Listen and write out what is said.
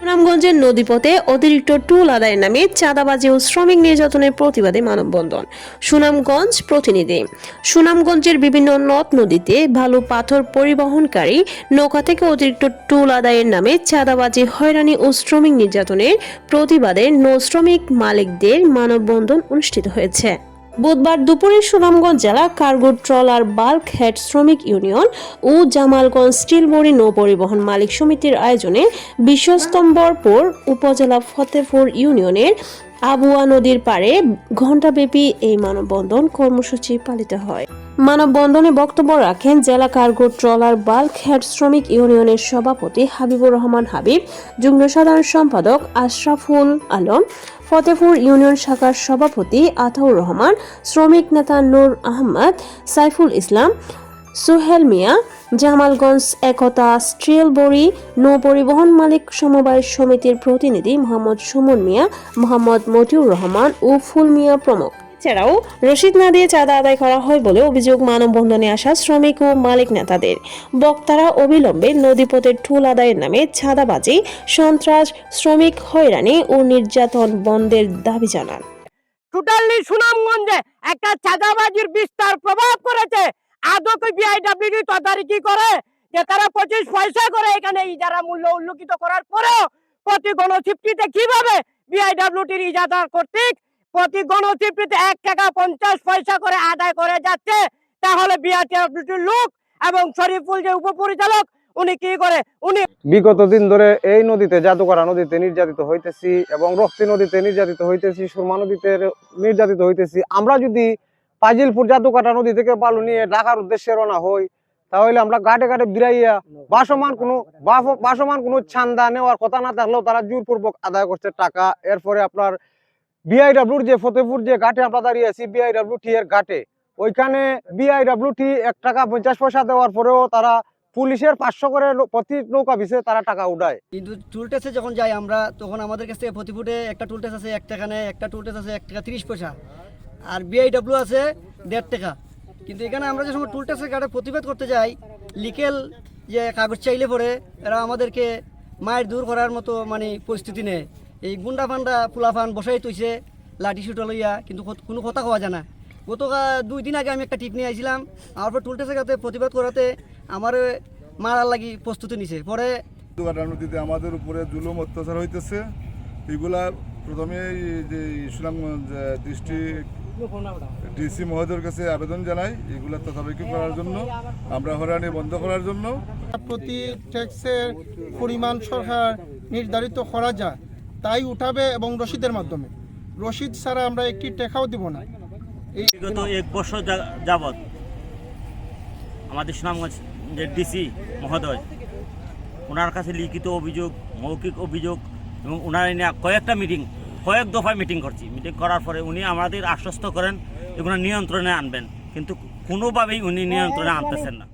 সুনামগঞ্জের নদীপথে অতিরিক্ত টুল আদায়ের নামে চাঁদাবাজি ও শ্রমিক নির্যাতনের প্রতিবাদে মানববন্ধন। সুনামগঞ্জ প্রতিনিধি। সুনামগঞ্জের বিভিন্ন নদ নদীতে বালু পাথর পরিবহনকারী নৌকা থেকে অতিরিক্ত টুল আদায়ের নামে চাঁদাবাজি, হয়রানি ও শ্রমিক নির্যাতনের প্রতিবাদে শ্রমিক মালিকদের মানববন্ধন অনুষ্ঠিত হয়েছে। বুধবার দুপুরে সুনামগঞ্জ জেলা কার্গো ট্রলার বাল্ক হেড শ্রমিক ইউনিয়ন ও জামালগঞ্জ স্টিল বড়ি নৌ পরিবহন মালিক সমিতির আয়োজনে বিশ্বস্তম্ভরপুর উপজেলা ফতেপুর ইউনিয়নের আবুয়া নদীর পাড়ে ঘণ্টাব্যাপী এই মানববন্ধন কর্মসূচি পালিত হয়। মানববন্ধনে বক্তব্য রাখেন জেলা কার্গো ট্রলার বাল্ক হেড শ্রমিক ইউনিয়নের সভাপতি হাবিবুর রহমান হাবিব, যুগ্ম সাধারণ সম্পাদক আশরাফুল আলম, ফতেপুর ইউনিয়ন শাখার সভাপতি আতাউর রহমান, শ্রমিক নেতা নূর আহমদ, সাইফুল ইসলাম, সোহেল মিয়া, জামালগঞ্জ একতা স্টিল বড়ি নৌ পরিবহন মালিক সমবায় সমিতির প্রতিনিধি মোহাম্মদ সুমন মিয়া, মোহাম্মদ মতিউর রহমান ও ফুল মিয়া প্রমুখ। এছাড়াও রসিদ না দিয়ে চাঁদা আদায় করা হয় বলে অভিযোগ মানববন্ধনে আসা শ্রমিক ও মালিক নেতাদের। বক্তারা অবিলম্বে নদীপথের টুল আদায়ের নামে চাঁদাবাজি, সন্ত্রাস, শ্রমিক হয়রানি ও নির্যাতন বন্ধের দাবি জানান। টোটালি সুনামগঞ্জে একটা চাঁদাবাজির বিস্তার প্রভাব করেছে। আদৌ বিআইডব্লিউটি তদারকি করে যে তারা 25 পয়সা করে এখানে ইজারা মূল্য উল্লেখিত করার পরেও প্রতি গণচিপটিতে কিভাবে বিআইডব্লিউটির ইজারা কর্তৃক প্রতি গণচিপটিতে 1 টাকা 50 পয়সা করে আদায় করে যাচ্ছে। তাহলে বিআইডব্লিউটির লোক এবং শরীফুল যে উপপরিচালক উনি কি করে? উনি বিগত দিন ধরে এই নদীতে জাদুকরা নদীতে নির্যাতিত হইতেছি এবং রক্তি নদীতে নির্যাতিত হইতেছি, সুরমা নদীতে নির্যাতিত হইতেছি। আমরা যদি পাজিলপুর জাদুকাটা নদী থেকে বালু নিয়ে ঢাকার উদ্দেশ্যে রওনা হই, তাহলে আমরা ঘাটে ঘাটে বিরাইয়া বাসমান কোনো চান্দা নেওয়ার কথা না থাকলেও তারা জোরপূর্বক আদায় করছে টাকা। এরপরে আপনার বিআইডব্লিউর যে ফতেপুর যে ঘাটে আমরা দাঁড়িয়ে আছি, বিআইডব্লিউটি এর ঘাটে, ওইখানে বিআইডব্লিউটি 1 টাকা 50 পয়সা দেওয়ার পরেও তারা পুলিশের 500 করে প্রতি নৌকা পিছে তারা টাকা উঠায়। কিন্তু টুল ট্যাক্সে যখন যাই আমরা, তখন আমাদের কাছ থেকে প্রতি ফুটে একটা টুল ট্যাক্স আছে 1 টাকা নেয়, একটা টুল ট্যাক্স আছে 1 টাকা 30 পয়সা, আর বিআইডব্লিউ আছে 1.5 টাকা। কিন্তু এখানে আমরা যে সময় টুল ট্যাক্সের গাড়ি প্রতিবাদ করতে যাই, লিকেল যে কাগজ চাইলে পরে এরা আমাদেরকে মায়ের দূর করার মতো পরিস্থিতি নেই। এই গুন্ডা ফান্ডা ফুলাফান বসাই তৈছে লাঠি সুটা লইয়া, কিন্তু কোনো কথা কওয়া যায় না। গতকাল 2 দিন আগে আমি একটা টিপ নিয়ে আইছিলাম, আমার পর টুল ট্যাক্সের গাতে প্রতিবাদ করাতে আমার মারার লাগি প্রস্তুতি নিছে। পরে নদীতে আমাদের উপরে জুলুম অত্যাচার হইতেছে। এগুলা প্রথমে যে সুনামগঞ্জ ডিস্ট্রিক্ট ডিসি মহোদয়ের কাছে আবেদন জানাই, এগুলা তদারকি করার জন্য, আমরা হয়রানি বন্ধ করার জন্য। প্রতি ট্যাক্সের পরিমাণ সরকার নির্ধারিত করা যায় তাই উঠাবে এবং রসিদের মাধ্যমে। রসিদ ছাড়া আমরা একটি টাকাও দিব না। বিগত 1 বছর যাবৎ আমাদের সুনামগঞ্জ যে ডিসি মহোদয়, ওনার কাছে লিখিত অভিযোগ, মৌখিক অভিযোগ এবং ওনার নিয়ে কয়েক দফায় মিটিং করছি। মিটিং করার পরে উনি আমাদের আশ্বস্ত করেন এগুলো নিয়ন্ত্রণে আনবেন, কিন্তু কোনোভাবেই উনি নিয়ন্ত্রণে আনতেছেন না।